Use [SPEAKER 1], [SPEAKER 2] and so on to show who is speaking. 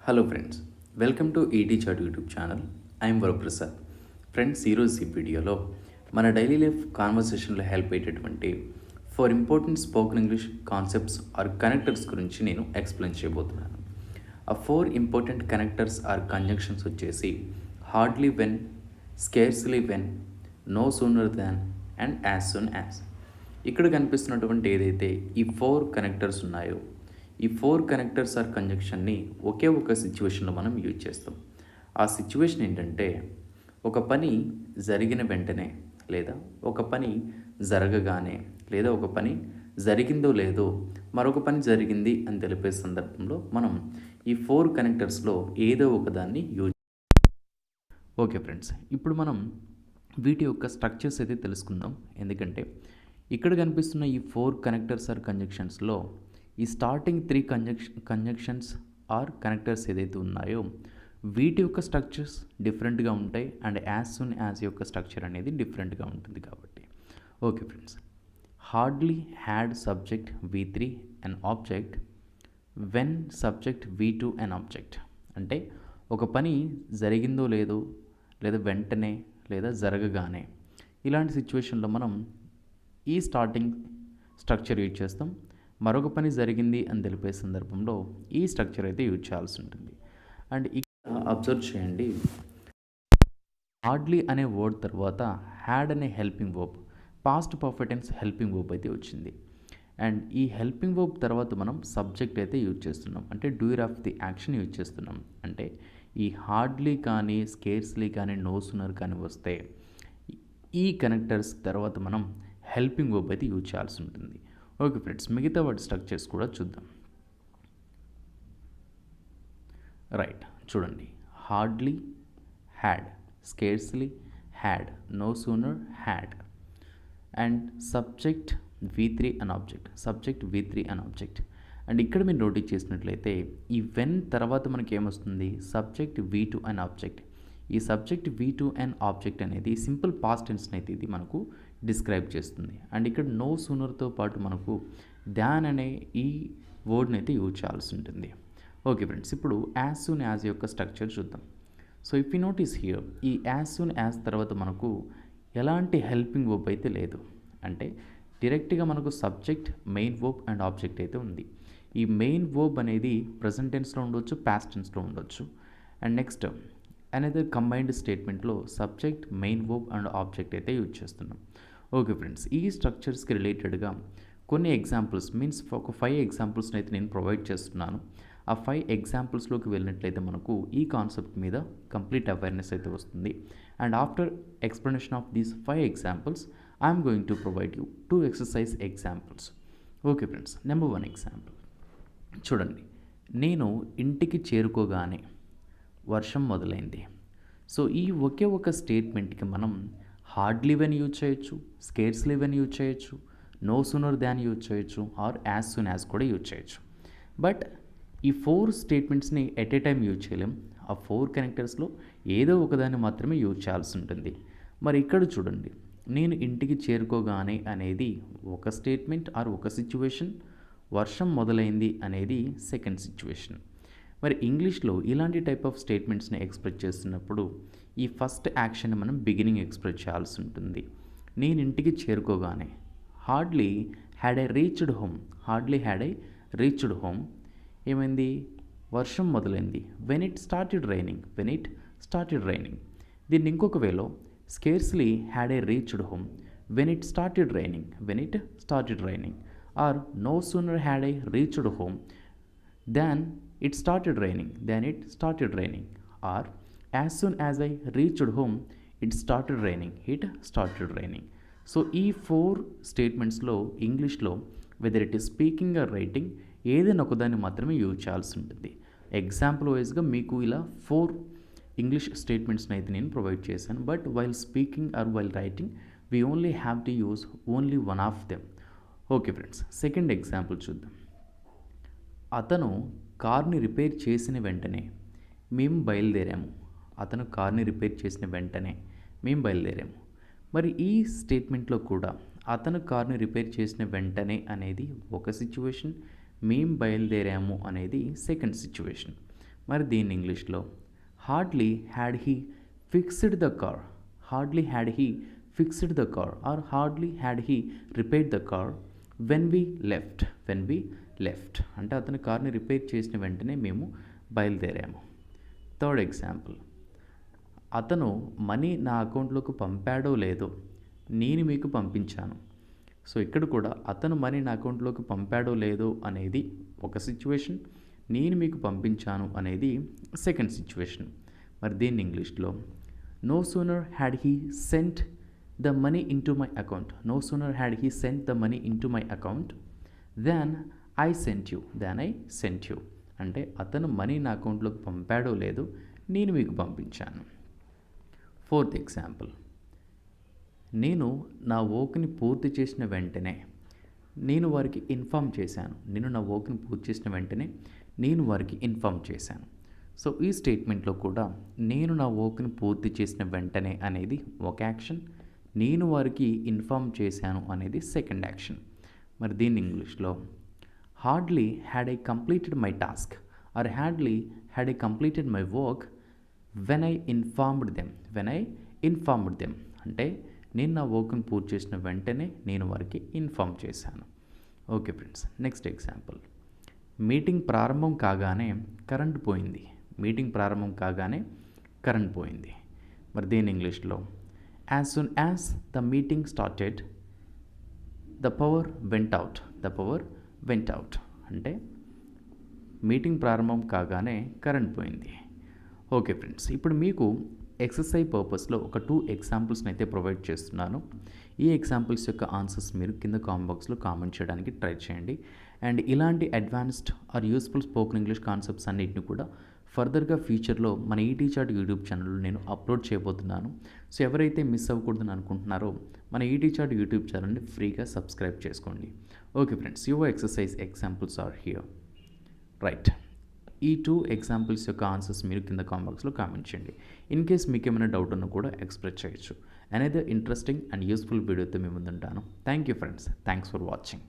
[SPEAKER 1] Hello friends, welcome to ET chat YouTube channel. I'm Varaprasad. Friends, ఈరోజు ఈ వీడియోలో మన డైలీ లైఫ్ కాన్వర్సేషన్లో హెల్ప్ అయ్యేటటువంటి four important spoken English concepts or connectors గురించి నేను ఎక్స్ప్లెయిన్ చేయబోతున్నాను. ఆ four important connectors or conjunctions వచ్చేసి hardly when, scarcely when, no sooner than and as soon as. ఇక్కడ కనిపిస్తున్నటువంటి ఏదైతే ఈ ఫోర్ కనెక్టర్స్ ఉన్నాయో, ఈ ఫోర్ కనెక్టర్స్ ఆర్ కంజంక్షన్ని ఒకే ఒక సిచ్యువేషన్లో మనం యూజ్ చేస్తాం. ఆ సిచ్యువేషన్ ఏంటంటే, ఒక పని జరిగిన వెంటనే, లేదా ఒక పని జరగగానే, లేదా ఒక పని జరిగిందో లేదో మరొక పని జరిగింది అని తెలిపే సందర్భంలో మనం ఈ ఫోర్ కనెక్టర్స్లో ఏదో ఒకదాన్ని యూజ్. ఓకే ఫ్రెండ్స్, ఇప్పుడు మనం వీటి యొక్క స్ట్రక్చర్స్ అయితే తెలుసుకుందాం. ఎందుకంటే ఇక్కడ కనిపిస్తున్న ఈ ఫోర్ కనెక్టర్స్ ఆర్ కంజంక్షన్స్లో ఈ starting three conjunctions or connectors ఏదైతే ఉన్నాయో వీటి యొక్క స్ట్రక్చర్స్ డిఫరెంట్గా ఉంటాయి అండ్ యాజ్ సూన్ యాజ్ యొక్క స్ట్రక్చర్ అనేది డిఫరెంట్గా ఉంటుంది. కాబట్టి okay friends, hardly had subject V3 and object, when subject V2 and object. అంటే ఒక పని జరిగిందో లేదో, లేదా వెంటనే, లేదా జరగగానే, ఇలాంటి సిచ్యువేషన్లో మనం ఈ స్టార్టింగ్ స్ట్రక్చర్ యూజ్ చేస్తాం. మరొక పని జరిగింది అని తెలిపే సందర్భంలో ఈ స్ట్రక్చర్ అయితే యూజ్ చేయాల్సి ఉంటుంది. అండ్ ఇక్కడ అబ్జర్వ్ చేయండి, హార్డ్లీ అనే వర్డ్ తర్వాత హ్యాడ్ అనే helping verb, past perfect tense helping verb అయితే వచ్చింది. అండ్ ఈ హెల్పింగ్ వర్బ్ తర్వాత మనం సబ్జెక్ట్ అయితే యూజ్ చేస్తున్నాం, అంటే doer of the action use చేస్తున్నాం. అంటే ఈ హార్డ్లీ కానీ, స్కేర్స్లీ కానీ, నో సూనర్ కానీ వస్తే ఈ కనెక్టర్స్ తర్వాత మనం హెల్పింగ్ వర్బ్ అయితే యూజ్ చేయాల్సి ఉంటుంది. ఓకే ఫ్రెండ్స్, మిగతా వాటి స్ట్రక్చర్స్ కూడా చూద్దాం. రైట్, చూడండి, hardly had, scarcely had, no sooner had. And subject V3 and object, subject V3 and object. And ఇక్కడ మీరు నోటీస్ చేసినట్లయితే ఈ వెన్ తర్వాత మనకి ఏమొస్తుంది, సబ్జెక్ట్ V2 అండ్ ఆబ్జెక్ట్. ఈ సబ్జెక్ట్ V2 అండ్ ఆబ్జెక్ట్ అనేది సింపుల్ పాస్ట్ టెన్స్ని అయితే ఇది మనకు డిస్క్రైబ్ చేస్తుంది. అండ్ ఇక్కడ నో సూనర్తో పాటు మనకు దాన్ అనే ఈ వర్డ్ని అయితే యూజ్ చేయాల్సి ఉంటుంది. ఓకే ఫ్రెండ్స్, ఇప్పుడు యాజ్ సూన్ యాజ్ యొక్క స్ట్రక్చర్ చూద్దాం. So if you notice here, ఈ యాజ్ సూన్ యాజ్ తర్వాత మనకు ఎలాంటి హెల్పింగ్ వర్బ్ అయితే లేదు. అంటే డైరెక్ట్గా మనకు subject, main verb and object అయితే ఉంది. ఈ మెయిన్ వర్బ్ అనేది ప్రజెంట్ టెన్స్లో ఉండొచ్చు, పాస్ట్ టెన్స్లో ఉండొచ్చు. అండ్ నెక్స్ట్ అనేది కంబైన్డ్ స్టేట్మెంట్లో subject, main verb and object అయితే యూజ్ చేస్తున్నాం. ఓకే ఫ్రెండ్స్, ఈ స్ట్రక్చర్స్కి రిలేటెడ్గా కొన్ని ఎగ్జాంపుల్స్, మీన్స్ ఒక 5 ఎగ్జాంపుల్స్ని అయితే నేను ప్రొవైడ్ చేస్తున్నాను. ఆ 5 ఎగ్జాంపుల్స్లోకి వెళ్ళినట్లయితే మనకు ఈ కాన్సెప్ట్ మీద కంప్లీట్ అవేర్నెస్ అయితే వస్తుంది. And after explanation of these 5 examples I'm going to provide you 2 exercise examples. Okay friends, number 1 example చూడండి, నేను ఇంటికి చేరుకోగానే వర్షం మొదలైంది. సో ఈ ఒకే ఒక స్టేట్మెంట్కి మనం హార్డ్లీ వెన్ యూజ్ చేయొచ్చు, స్కేర్స్లీ వెన్ యూజ్ చేయొచ్చు, నో సూనర్ దాన్ యూజ్ చేయొచ్చు, ఆర్ యాజ్ సూన్ యాజ్ కూడా యూజ్ చేయొచ్చు. బట్ ఈ 4 స్టేట్మెంట్స్ని ఎట్ ఏ టైం యూజ్ చేయలేం. ఆ 4 కనెక్టర్స్లో ఏదో ఒకదాన్ని మాత్రమే యూజ్ చేయాల్సి ఉంటుంది. మరి ఇక్కడ చూడండి, నేను ఇంటికి చేరుకోగానే అనేది ఒక స్టేట్మెంట్ ఆర్ ఒక సిచ్యువేషన్, వర్షం మొదలైంది అనేది సెకండ్ సిచ్యువేషన్. మరి ఇంగ్లీష్లో ఇలాంటి టైప్ ఆఫ్ స్టేట్మెంట్స్ని ఎక్స్ప్రెస్ చేస్తున్నప్పుడు ఈ ఫస్ట్ యాక్షన్ మనం బిగినింగ్ ఎక్స్ప్రెస్ చేయాల్సి ఉంటుంది. నేను ఇంటికి చేరుకోగానే, hardly had I reached home, hardly had I reached home, ఏమైంది, వర్షం మొదలైంది. When it started raining, when it started raining. దీన్ని ఇంకొక వేలో scarcely had I reached home, when it started raining, when it started raining. Or no sooner had I reached home than it started raining, then it started raining. Or as soon as I reached home, it started raining, it started raining. So ఈ 4 స్టేట్మెంట్స్లో ఇంగ్లీష్లో whether it is speaking or writing ఏదైనా ఒకదాన్ని మాత్రమే use చేయాల్సి ఉంటుంది. Example వైజ్గా మీకు ఇలా 4 ఇంగ్లీష్ స్టేట్మెంట్స్ని అయితే నేను ప్రొవైడ్ చేశాను. But while speaking or while writing we only have to use only one of them. Okay friends, second example చూద్దాం. అతను కార్ని రిపేర్ చేసిన వెంటనే మేము బయలుదేరాము. అతను కార్ని రిపేర్ చేసిన వెంటనే మేము బయలుదేరాము. మరి ఈ స్టేట్మెంట్లో కూడా అతను కార్ని రిపేర్ చేసిన వెంటనే అనేది ఒక సిచ్యువేషన్, మేము బయలుదేరాము అనేది సెకండ్ సిచ్యువేషన్. మరి దీన్ని ఇంగ్లీష్లో hardly had he fixed the car, hardly had he fixed the car or hardly had he repaired the car when we left అంటే అతని కార్ని రిపేర్ చేసిన వెంటనే మేము బయలుదేరాము. థర్డ్ ఎగ్జాంపుల్, అతను మనీ నా అకౌంట్లోకి పంపాడో లేదో నేను మీకు పంపించాను. సో ఇక్కడ కూడా అతను మనీ నా అకౌంట్లోకి పంపాడో లేదో అనేది ఒక సిచ్యువేషన్, నేను మీకు పంపించాను అనేది సెకండ్ సిచ్యువేషన్. మరి దీన్ని ఇంగ్లీష్లో no sooner had he sent the money into my account, no sooner had he sent the money into my account then I sent you అంటే అతను మనీ నా అకౌంట్లోకి పంపాడో లేదో నేను మీకు పంపించాను. ఫోర్త్ ఎగ్జాంపుల్, నేను నా వర్క్ని పూర్తి చేసిన వెంటనే నేను వారికి ఇన్ఫామ్ చేశాను, నేను వారికి ఇన్ఫామ్ చేశాను. సో ఈ స్టేట్మెంట్లో కూడా నేను నా వర్క్ని పూర్తి చేసిన వెంటనే అనేది ఒక యాక్షన్, నేను వారికి ఇన్ఫామ్ చేశాను అనేది సెకండ్ యాక్షన్. మరి దీన్ని ఇంగ్లీష్లో hardly had I completed my task are hardly had I completed my work when I informed them అంటే నేను నా వర్క్ని పూర్తి చేసిన వెంటనే నేను వారికి ఇన్ఫామ్ చేశాను. Okay friends, next example, meeting ప్రారంభం కాగానే కరెంట్ పోయింది. మరి దీని ఇంగ్లీష్లో as soon as the meeting started the power went out అంటే మీటింగ్ ప్రారంభం కాగానే కరెంట్ పోయింది. ఓకే ఫ్రెండ్స్, ఇప్పుడు మీకు ఎక్సర్సైజ్ పర్పస్లో ఒక 2 ఎగ్జాంపుల్స్ని అయితే ప్రొవైడ్ చేస్తున్నాను. ఈ ఎగ్జాంపుల్స్ యొక్క ఆన్సర్స్ మీరు కింద కామెంట్ బాక్స్లో కామెంట్ చేయడానికి ట్రై చేయండి. అండ్ ఇలాంటి advanced or useful spoken English concepts అన్నిటిని కూడా ఫర్దర్గా ఫ్యూచర్లో మన ఈటీ చాట్ యూట్యూబ్ ఛానల్లో నేను అప్లోడ్ చేయబోతున్నాను. సో ఎవరైతే మిస్ అవ్వకూడదని అనుకుంటున్నారో మన ఈటీ చాట్ యూట్యూబ్ ఛానల్ని ఫ్రీగా సబ్స్క్రైబ్ చేసుకోండి. Okay friends, your exercise examples are here. Right, ఈ 2 ఎగ్జాంపుల్స్ యొక్క ఆన్సర్స్ మీరు కింద కామెంట్ బాక్స్లో కామెంట్ చేయండి. ఇన్ కేస్ మీకు ఏమైనా డౌట్ ఉన్నా కూడా ఎక్స్ప్రెస్ చేయొచ్చు. అనదర్ ఇంట్రెస్టింగ్ అండ్ యూస్ఫుల్ వీడియోతో మీ ముందుంటాను. Thank you friends, thanks for watching.